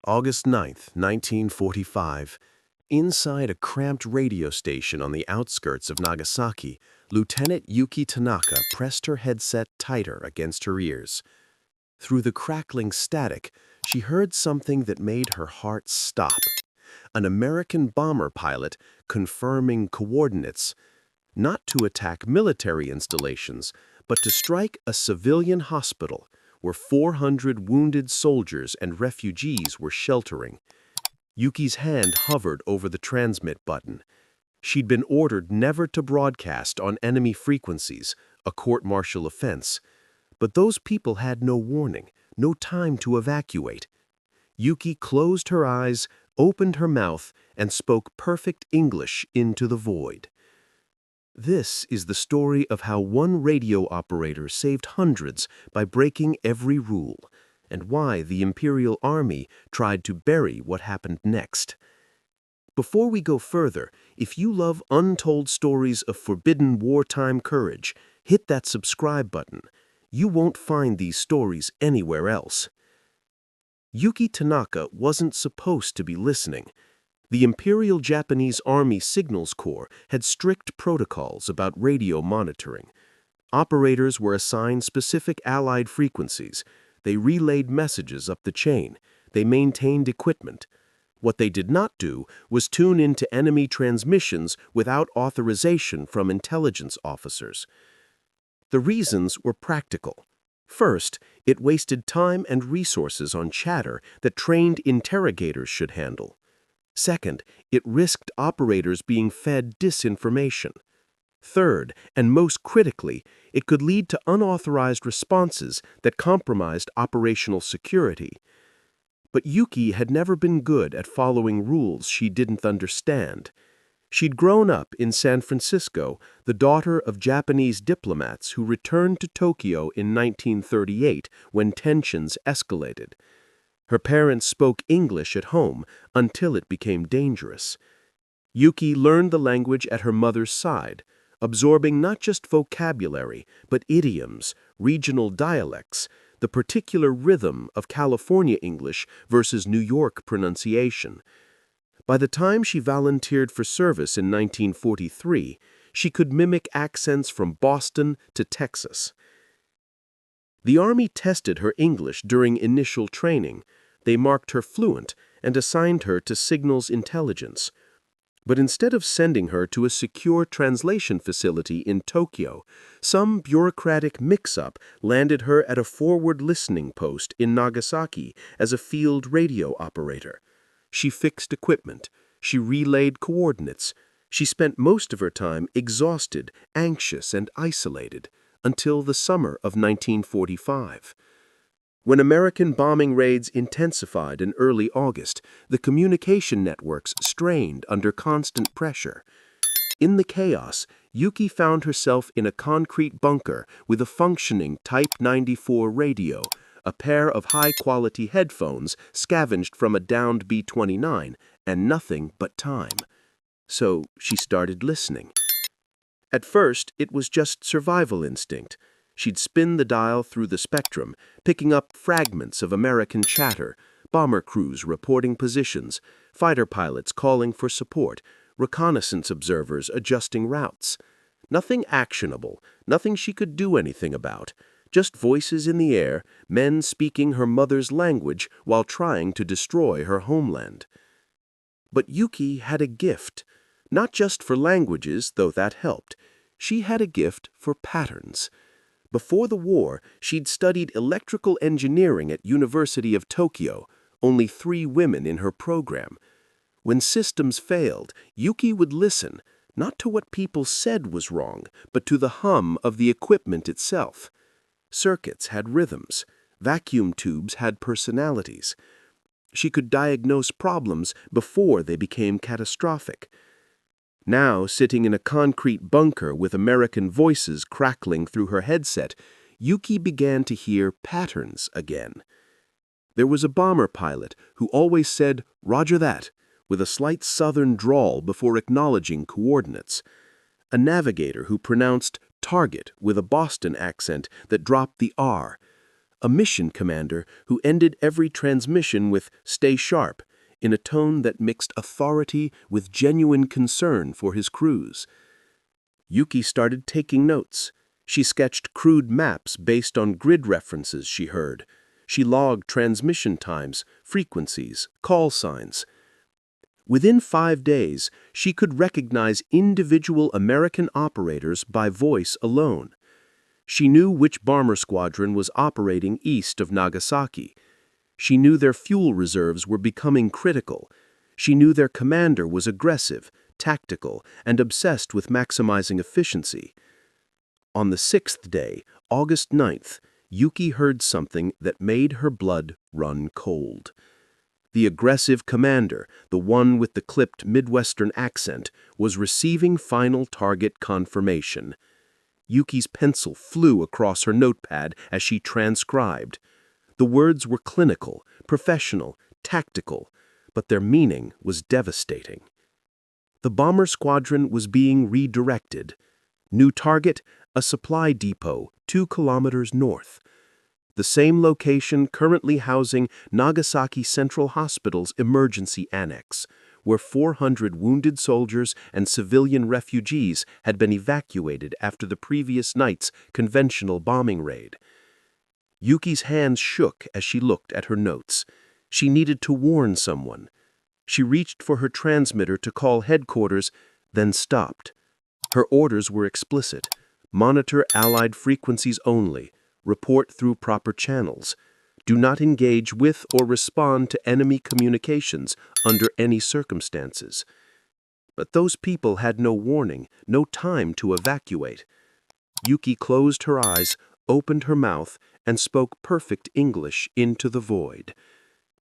August 9th, 1945. Inside a cramped radio station on the outskirts of Nagasaki, Lieutenant Yuki Tanaka pressed her headset tighter against her ears. Through the crackling static, she heard something that made her heart stop. An American bomber pilot confirming coordinates, not to attack military installations, but to strike a civilian hospital where 400 wounded soldiers and refugees were sheltering. Yuki's hand hovered over the transmit button. She'd been ordered never to broadcast on enemy frequencies, a court-martial offense. But those people had no warning, no time to evacuate. Yuki closed her eyes, opened her mouth, and spoke perfect English into the void. This is the story of how one radio operator saved hundreds by breaking every rule, and why the Imperial Army tried to bury what happened next. Before we go further, if you love untold stories of forbidden wartime courage, hit that subscribe button. You won't find these stories anywhere else. Yuki Tanaka wasn't supposed to be listening. The Imperial Japanese Army Signals Corps had strict protocols about radio monitoring. Operators were assigned specific Allied frequencies. They relayed messages up the chain. They maintained equipment. What they did not do was tune into enemy transmissions without authorization from intelligence officers. The reasons were practical. First, it wasted time and resources on chatter that trained interrogators should handle. Second, it risked operators being fed disinformation. Third, and most critically, it could lead to unauthorized responses that compromised operational security. But Yuki had never been good at following rules she didn't understand. She'd grown up in San Francisco, the daughter of Japanese diplomats who returned to Tokyo in 1938 when tensions escalated. Her parents spoke English at home until it became dangerous. Yuki learned the language at her mother's side, absorbing not just vocabulary, but idioms, regional dialects, the particular rhythm of California English versus New York pronunciation. By the time she volunteered for service in 1943, she could mimic accents from Boston to Texas. The Army tested her English during initial training. They marked her fluent and assigned her to signals intelligence. But instead of sending her to a secure translation facility in Tokyo, some bureaucratic mix-up landed her at a forward listening post in Nagasaki as a field radio operator. She fixed equipment. She relayed coordinates. She spent most of her time exhausted, anxious, and isolated until the summer of 1945. When American bombing raids intensified in early August, the communication networks strained under constant pressure. In the chaos, Yuki found herself in a concrete bunker with a functioning Type 94 radio, a pair of high-quality headphones scavenged from a downed B-29, and nothing but time. So she started listening. At first, it was just survival instinct. She'd spin the dial through the spectrum, picking up fragments of American chatter, bomber crews reporting positions, fighter pilots calling for support, reconnaissance observers adjusting routes. Nothing actionable, nothing she could do anything about. Just voices in the air, men speaking her mother's language while trying to destroy her homeland. But Yuki had a gift, not just for languages, though that helped. She had a gift for patterns. Before the war, she'd studied electrical engineering at University of Tokyo, only 3 women in her program. When systems failed, Yuki would listen, not to what people said was wrong, but to the hum of the equipment itself. Circuits had rhythms. Vacuum tubes had personalities. She could diagnose problems before they became catastrophic. Now, sitting in a concrete bunker with American voices crackling through her headset, Yuki began to hear patterns again. There was a bomber pilot who always said, "Roger that," with a slight southern drawl before acknowledging coordinates. A navigator who pronounced "target" with a Boston accent that dropped the R. a mission commander who ended every transmission with "stay sharp," in a tone that mixed authority with genuine concern for his crews. Yuki started taking notes. She sketched crude maps based on grid references she heard. She logged transmission times, frequencies, call signs. Within 5 days, she could recognize individual American operators by voice alone. She knew which bomber squadron was operating east of Nagasaki. She knew their fuel reserves were becoming critical. She knew their commander was aggressive, tactical, and obsessed with maximizing efficiency. On the 6th day, August 9th, Yuki heard something that made her blood run cold. The aggressive commander, the one with the clipped Midwestern accent, was receiving final target confirmation. Yuki's pencil flew across her notepad as she transcribed. The words were clinical, professional, tactical, but their meaning was devastating. The bomber squadron was being redirected. New target, a supply depot 2 kilometers north. The same location currently housing Nagasaki Central Hospital's emergency annex, where 400 wounded soldiers and civilian refugees had been evacuated after the previous night's conventional bombing raid. Yuki's hands shook as she looked at her notes. She needed to warn someone. She reached for her transmitter to call headquarters, then stopped. Her orders were explicit. Monitor Allied frequencies only. Report through proper channels. Do not engage with or respond to enemy communications under any circumstances. But those people had no warning, no time to evacuate. Yuki closed her eyes, opened her mouth, and spoke perfect English into the void.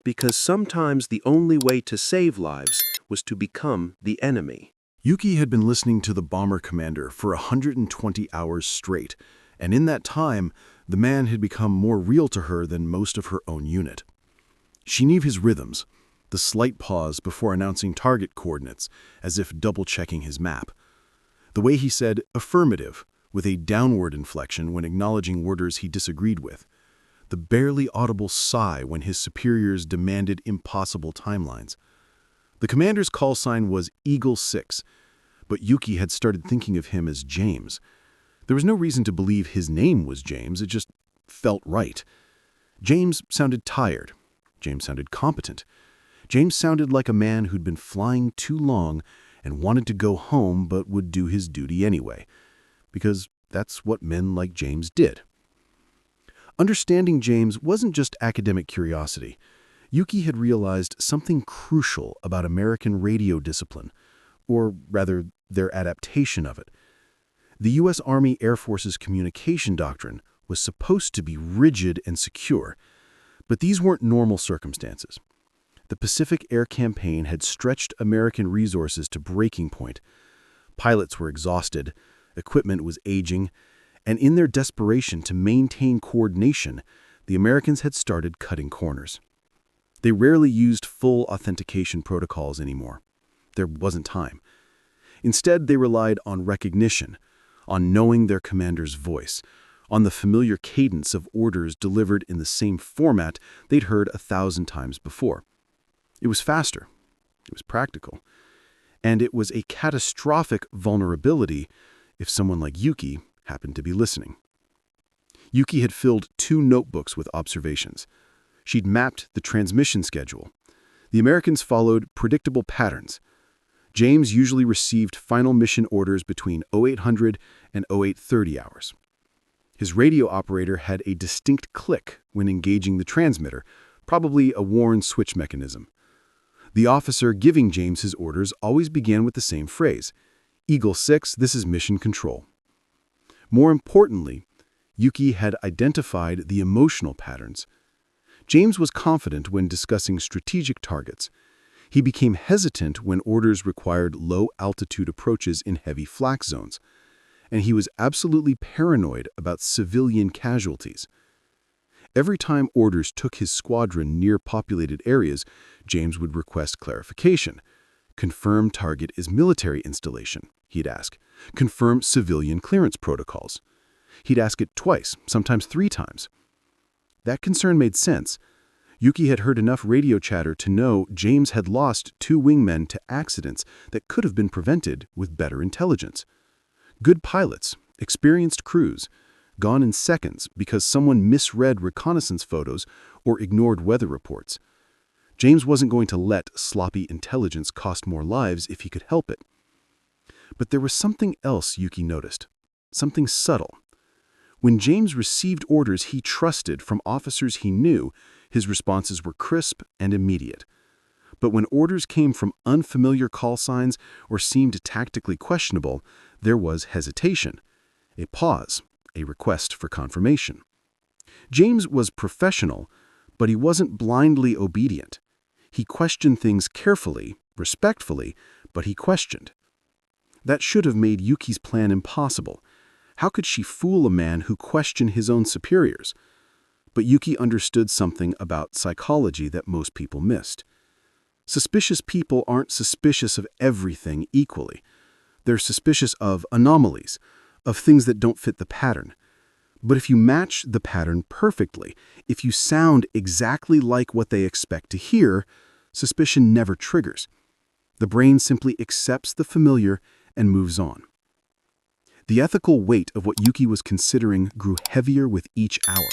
Because sometimes the only way to save lives was to become the enemy. Yuki had been listening to the bomber commander for 120 hours straight, and in that time, the man had become more real to her than most of her own unit. She knew his rhythms, the slight pause before announcing target coordinates, as if double-checking his map. The way he said affirmative, with a downward inflection when acknowledging orders he disagreed with. The barely audible sigh when his superiors demanded impossible timelines. The commander's call sign was Eagle 6, but Yuki had started thinking of him as James. There was no reason to believe his name was James, it just felt right. James sounded tired. James sounded competent. James sounded like a man who'd been flying too long and wanted to go home but would do his duty anyway, because that's what men like James did. Understanding James wasn't just academic curiosity. Yuki had realized something crucial about American radio discipline, or rather, their adaptation of it. The U.S. Army Air Force's communication doctrine was supposed to be rigid and secure, but these weren't normal circumstances. The Pacific Air Campaign had stretched American resources to breaking point. Pilots were exhausted, equipment was aging, and in their desperation to maintain coordination, the Americans had started cutting corners. They rarely used full authentication protocols anymore. There wasn't time. Instead, they relied on recognition, on knowing their commander's voice, on the familiar cadence of orders delivered in the same format they'd heard 1,000 times before. It was faster. It was practical. And it was a catastrophic vulnerability if someone like Yuki happened to be listening. Yuki had filled 2 notebooks with observations. She'd mapped the transmission schedule. The Americans followed predictable patterns. James usually received final mission orders between 0800 and 0830 hours. His radio operator had a distinct click when engaging the transmitter, probably a worn switch mechanism. The officer giving James his orders always began with the same phrase, "Eagle 6, this is mission control." More importantly, Yuki had identified the emotional patterns. James was confident when discussing strategic targets. He became hesitant when orders required low-altitude approaches in heavy flak zones, and he was absolutely paranoid about civilian casualties. Every time orders took his squadron near populated areas, James would request clarification. "Confirm target is military installation," he'd ask. "Confirm civilian clearance protocols." He'd ask it twice, sometimes 3 times. That concern made sense. Yuki had heard enough radio chatter to know James had lost 2 wingmen to accidents that could have been prevented with better intelligence. Good pilots, experienced crews, gone in seconds because someone misread reconnaissance photos or ignored weather reports. James wasn't going to let sloppy intelligence cost more lives if he could help it. But there was something else Yuki noticed, something subtle. When James received orders he trusted from officers he knew, his responses were crisp and immediate. But when orders came from unfamiliar call signs or seemed tactically questionable, there was hesitation, a pause, a request for confirmation. James was professional, but he wasn't blindly obedient. He questioned things carefully, respectfully, but he questioned. That should have made Yuki's plan impossible. How could she fool a man who questioned his own superiors? But Yuki understood something about psychology that most people missed. Suspicious people aren't suspicious of everything equally. They're suspicious of anomalies, of things that don't fit the pattern. But if you match the pattern perfectly, if you sound exactly like what they expect to hear, suspicion never triggers. The brain simply accepts the familiar and moves on. The ethical weight of what Yuki was considering grew heavier with each hour.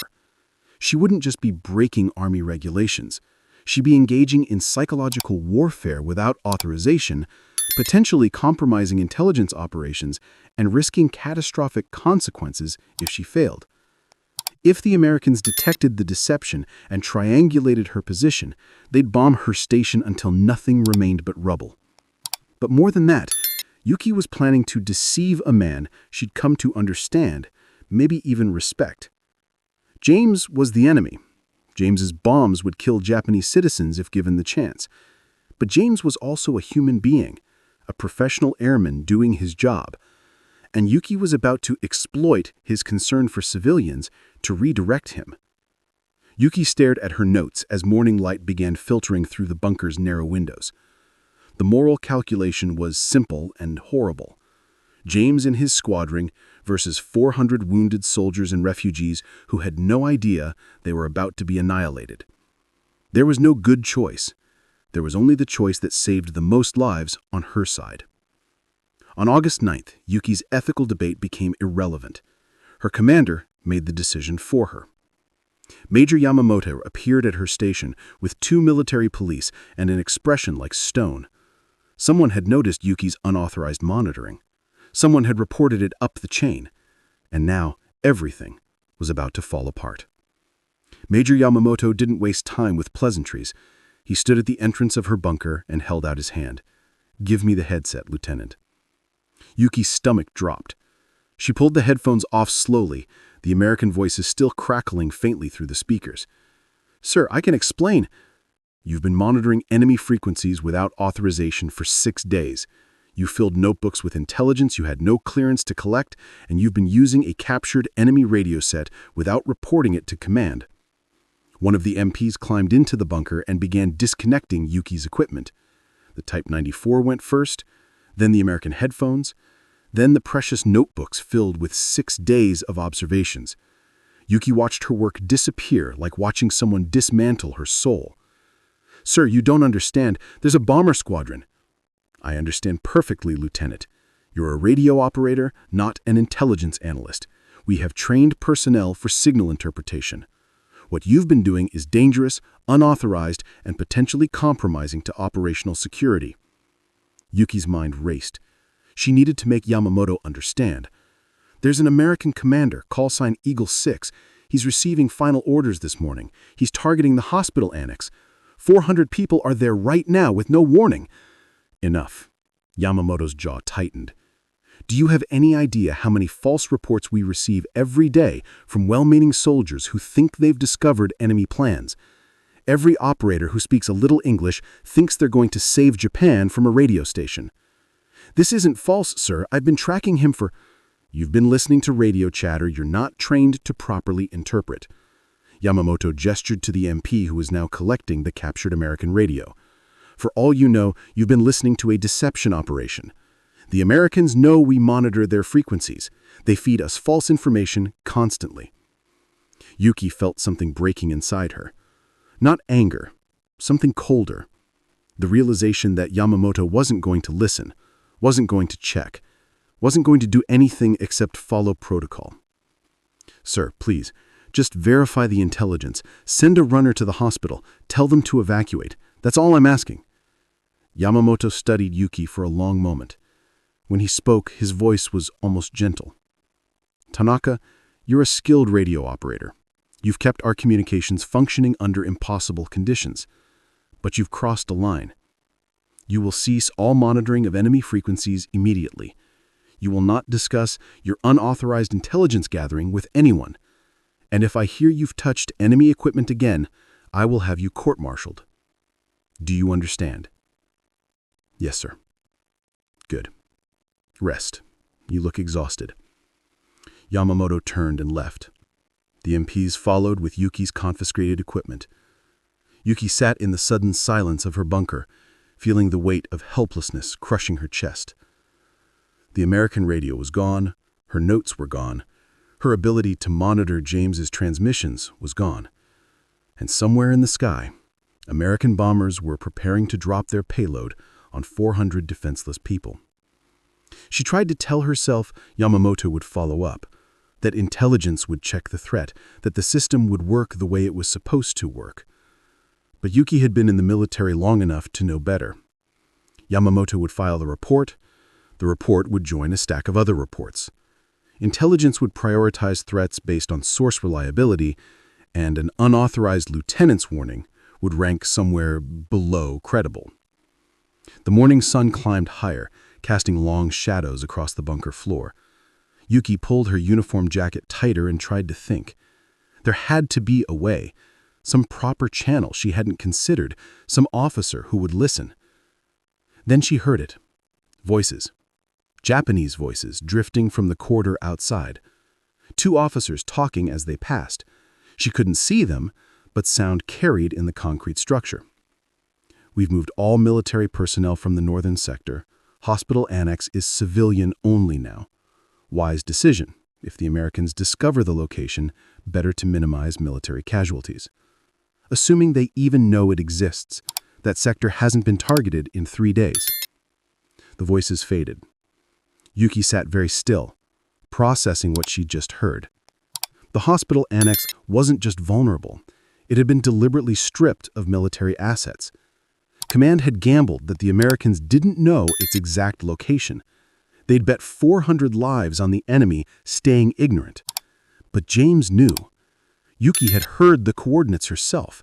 She wouldn't just be breaking Army regulations. She'd be engaging in psychological warfare without authorization, potentially compromising intelligence operations and risking catastrophic consequences if she failed. If the Americans detected the deception and triangulated her position, they'd bomb her station until nothing remained but rubble. But more than that, Yuki was planning to deceive a man she'd come to understand, maybe even respect. James was the enemy. James's bombs would kill Japanese citizens if given the chance. But James was also a human being, a professional airman doing his job. And Yuki was about to exploit his concern for civilians to redirect him. Yuki stared at her notes as morning light began filtering through the bunker's narrow windows. The moral calculation was simple and horrible. James and his squadron versus 400 wounded soldiers and refugees who had no idea they were about to be annihilated. There was no good choice. There was only the choice that saved the most lives on her side. On August 9th, Yuki's ethical debate became irrelevant. Her commander made the decision for her. Major Yamamoto appeared at her station with 2 military police and an expression like stone. Someone had noticed Yuki's unauthorized monitoring. Someone had reported it up the chain. And now everything was about to fall apart. Major Yamamoto didn't waste time with pleasantries. He stood at the entrance of her bunker and held out his hand. "Give me the headset, Lieutenant." Yuki's stomach dropped. She pulled the headphones off slowly, the American voices still crackling faintly through the speakers. "Sir, I can explain. You've been monitoring enemy frequencies without authorization for 6 days. You filled notebooks with intelligence you had no clearance to collect, and you've been using a captured enemy radio set without reporting it to command." One of the MPs climbed into the bunker and began disconnecting Yuki's equipment. The Type 94 went first, then the American headphones, then the precious notebooks filled with 6 days of observations. Yuki watched her work disappear like watching someone dismantle her soul. "Sir, you don't understand. There's a bomber squadron." "I understand perfectly, Lieutenant. You're a radio operator, not an intelligence analyst. We have trained personnel for signal interpretation. What you've been doing is dangerous, unauthorized, and potentially compromising to operational security." Yuki's mind raced. She needed to make Yamamoto understand. "There's an American commander, call sign Eagle 6. He's receiving final orders this morning. He's targeting the hospital annex. 400 people are there right now with no warning." "Enough." Yamamoto's jaw tightened. "Do you have any idea how many false reports we receive every day from well-meaning soldiers who think they've discovered enemy plans? Every operator who speaks a little English thinks they're going to save Japan from a radio station." "This isn't false, sir. I've been tracking him for—" "You've been listening to radio chatter you're not trained to properly interpret." Yamamoto gestured to the MP who was now collecting the captured American radio. "For all you know, you've been listening to a deception operation. The Americans know we monitor their frequencies. They feed us false information constantly." Yuki felt something breaking inside her. Not anger, something colder. The realization that Yamamoto wasn't going to listen, wasn't going to check, wasn't going to do anything except follow protocol. "Sir, please, just verify the intelligence. Send a runner to the hospital. Tell them to evacuate. That's all I'm asking." Yamamoto studied Yuki for a long moment. When he spoke, his voice was almost gentle. "Tanaka, you're a skilled radio operator. You've kept our communications functioning under impossible conditions. But you've crossed a line. You will cease all monitoring of enemy frequencies immediately. You will not discuss your unauthorized intelligence gathering with anyone. And if I hear you've touched enemy equipment again, I will have you court-martialed. Do you understand?" "Yes, sir." "Good. Rest. You look exhausted." Yamamoto turned and left. The MPs followed with Yuki's confiscated equipment. Yuki sat in the sudden silence of her bunker, feeling the weight of helplessness crushing her chest. The American radio was gone, her notes were gone, her ability to monitor James's transmissions was gone. And somewhere in the sky, American bombers were preparing to drop their payload on 400 defenseless people. She tried to tell herself Yamamoto would follow up, that intelligence would check the threat, that the system would work the way it was supposed to work. But Yuki had been in the military long enough to know better. Yamamoto would file the report would join a stack of other reports. Intelligence would prioritize threats based on source reliability, and an unauthorized lieutenant's warning would rank somewhere below credible. The morning sun climbed higher, casting long shadows across the bunker floor. Yuki pulled her uniform jacket tighter and tried to think. There had to be a way, some proper channel she hadn't considered, some officer who would listen. Then she heard it. Voices. Japanese voices drifting from the corridor outside. 2 officers talking as they passed. She couldn't see them, but sound carried in the concrete structure. "We've moved all military personnel from the northern sector. Hospital Annex is civilian only now. Wise decision. If the Americans discover the location, better to minimize military casualties. Assuming they even know it exists, that sector hasn't been targeted in 3 days." The voices faded. Yuki sat very still, processing what she'd just heard. The hospital annex wasn't just vulnerable. It had been deliberately stripped of military assets. Command had gambled that the Americans didn't know its exact location. They'd bet 400 lives on the enemy staying ignorant. But James knew. Yuki had heard the coordinates herself.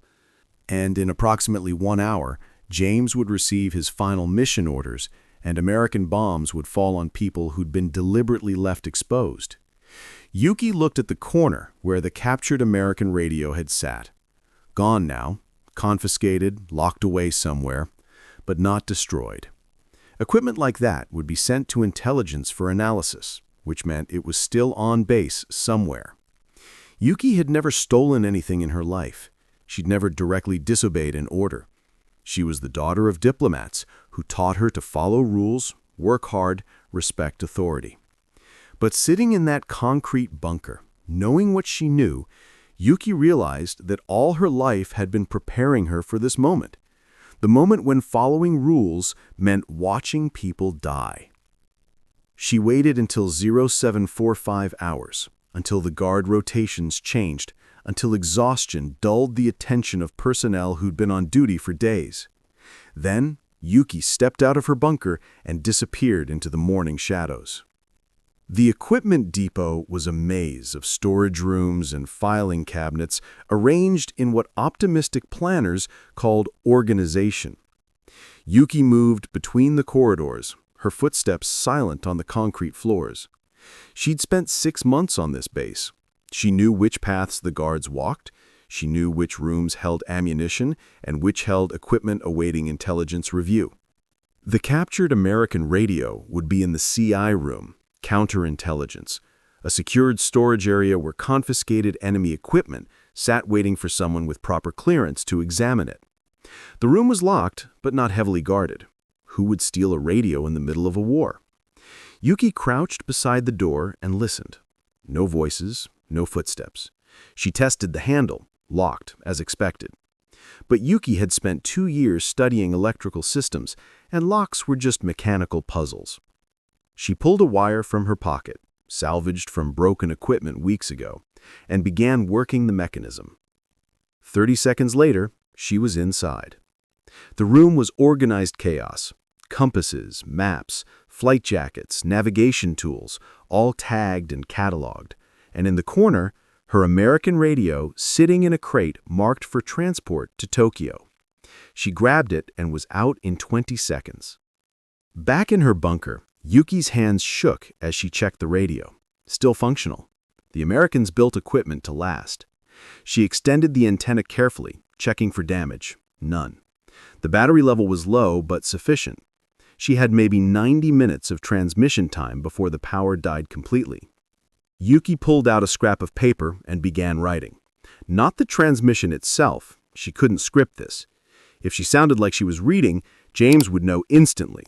And in approximately 1 hour, James would receive his final mission orders, and American bombs would fall on people who'd been deliberately left exposed. Yuki looked at the corner where the captured American radio had sat. Gone now, confiscated, locked away somewhere, but not destroyed. Equipment like that would be sent to intelligence for analysis, which meant it was still on base somewhere. Yuki had never stolen anything in her life. She'd never directly disobeyed an order. She was the daughter of diplomats who taught her to follow rules, work hard, respect authority. But sitting in that concrete bunker, knowing what she knew, Yuki realized that all her life had been preparing her for this moment. The moment when following rules meant watching people die. She waited until 0745 hours, until the guard rotations changed, until exhaustion dulled the attention of personnel who'd been on duty for days. Then, Yuki stepped out of her bunker and disappeared into the morning shadows. The equipment depot was a maze of storage rooms and filing cabinets arranged in what optimistic planners called organization. Yuki moved between the corridors, her footsteps silent on the concrete floors. She'd spent 6 months on this base. She knew which paths the guards walked. She knew which rooms held ammunition and which held equipment awaiting intelligence review. The captured American radio would be in the CI room, counterintelligence, a secured storage area where confiscated enemy equipment sat waiting for someone with proper clearance to examine it. The room was locked, but not heavily guarded. Who would steal a radio in the middle of a war? Yuki crouched beside the door and listened. No voices, no footsteps. She tested the handle, locked, as expected. But Yuki had spent 2 years studying electrical systems, and locks were just mechanical puzzles. She pulled a wire from her pocket, salvaged from broken equipment weeks ago, and began working the mechanism. 30 seconds later, she was inside. The room was organized chaos. Compasses, maps, flight jackets, navigation tools, all tagged and cataloged. And in the corner, her American radio sitting in a crate marked for transport to Tokyo. She grabbed it and was out in 20 seconds. Back in her bunker, Yuki's hands shook as she checked the radio. Still functional. The Americans built equipment to last. She extended the antenna carefully, checking for damage. None. The battery level was low but sufficient. She had maybe 90 minutes of transmission time before the power died completely. Yuki pulled out a scrap of paper and began writing. Not the transmission itself. She couldn't script this. If she sounded like she was reading, James would know instantly.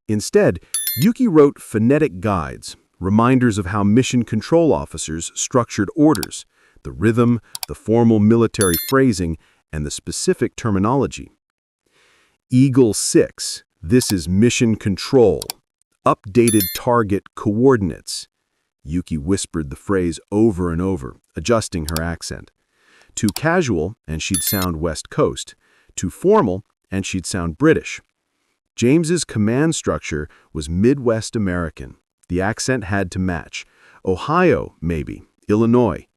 Instead, Yuki wrote phonetic guides, reminders of how mission control officers structured orders, the rhythm, the formal military phrasing, and the specific terminology. Eagle 6, this is mission control. Updated target coordinates. Yuki whispered the phrase over and over, adjusting her accent. Too casual, and she'd sound West Coast. Too formal, and she'd sound British. James's command structure was Midwest American. The accent had to match. Ohio, maybe. Illinois.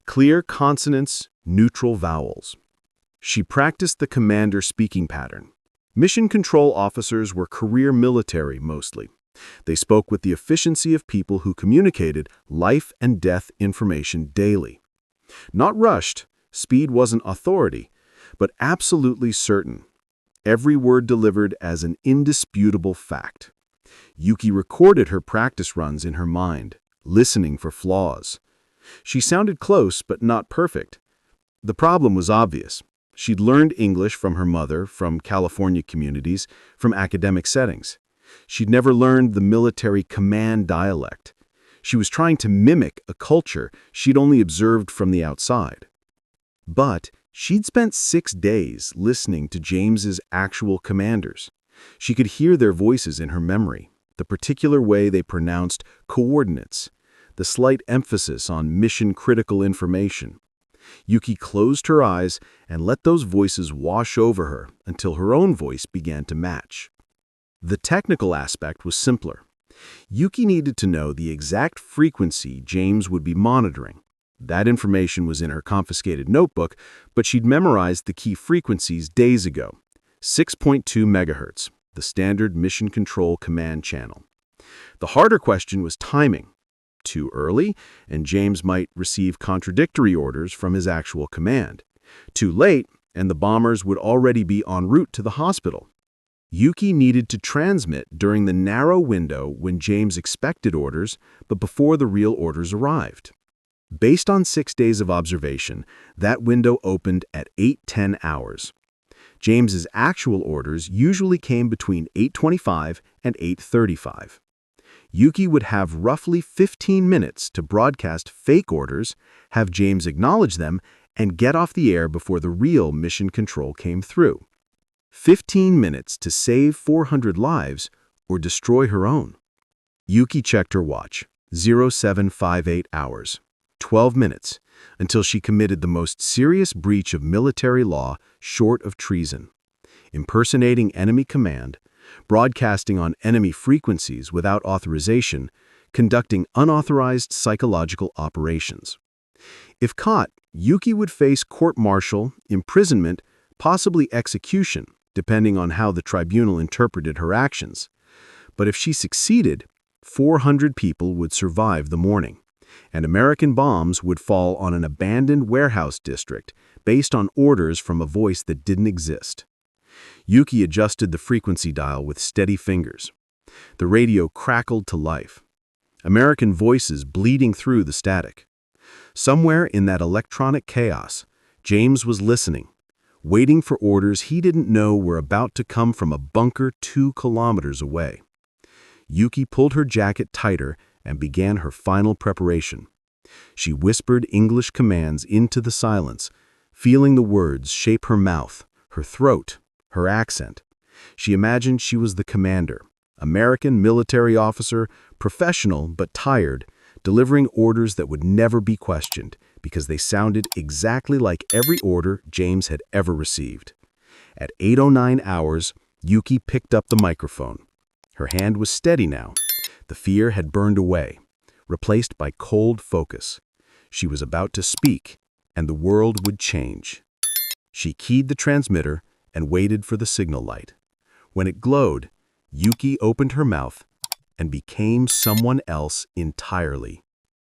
Clear consonants, neutral vowels. She practiced the commander speaking pattern. Mission control officers were career military mostly. They spoke with the efficiency of people who communicated life and death information daily. Not rushed, speed wasn't authority, but absolutely certain. Every word delivered as an indisputable fact. Yuki recorded her practice runs in her mind, listening for flaws. She sounded close but not perfect. The problem was obvious. She'd learned English from her mother, from California communities, from academic settings. She'd never learned the military command dialect. She was trying to mimic a culture she'd only observed from the outside. But she'd spent 6 days listening to James's actual commanders. She could hear their voices in her memory, the particular way they pronounced coordinates, the slight emphasis on mission-critical information. Yuki closed her eyes and let those voices wash over her until her own voice began to match. The technical aspect was simpler. Yuki needed to know the exact frequency James would be monitoring. That information was in her confiscated notebook, but she'd memorized the key frequencies days ago. 6.2 megahertz, the standard mission control command channel. The harder question was timing. Too early, and James might receive contradictory orders from his actual command. Too late, and the bombers would already be en route to the hospital. Yuki needed to transmit during the narrow window when James expected orders, but before the real orders arrived. Based on 6 days of observation, that window opened at 8:10 hours. James's actual orders usually came between 8:25 and 8:35. Yuki would have roughly 15 minutes to broadcast fake orders, have James acknowledge them, and get off the air before the real mission control came through. 15 minutes to save 400 lives or destroy her own. Yuki checked her watch. 0758 hours. 12 minutes, until she committed the most serious breach of military law short of treason. Impersonating enemy command, broadcasting on enemy frequencies without authorization, conducting unauthorized psychological operations. If caught, Yuki would face court-martial, imprisonment, possibly execution, depending on how the tribunal interpreted her actions. But if she succeeded, 400 people would survive the morning, and American bombs would fall on an abandoned warehouse district based on orders from a voice that didn't exist. Yuki adjusted the frequency dial with steady fingers. The radio crackled to life. American voices bleeding through the static. Somewhere in that electronic chaos, James was listening, waiting for orders he didn't know were about to come from a bunker 2 kilometers away. Yuki pulled her jacket tighter and began her final preparation. She whispered English commands into the silence, feeling the words shape her mouth, her throat, her accent. She imagined she was the commander, American military officer, professional but tired, delivering orders that would never be questioned because they sounded exactly like every order James had ever received. At 8:09 hours, Yuki picked up the microphone. Her hand was steady now. The fear had burned away, replaced by cold focus. She was about to speak, and the world would change. She keyed the transmitter and waited for the signal light. When it glowed, Yuki opened her mouth and became someone else entirely.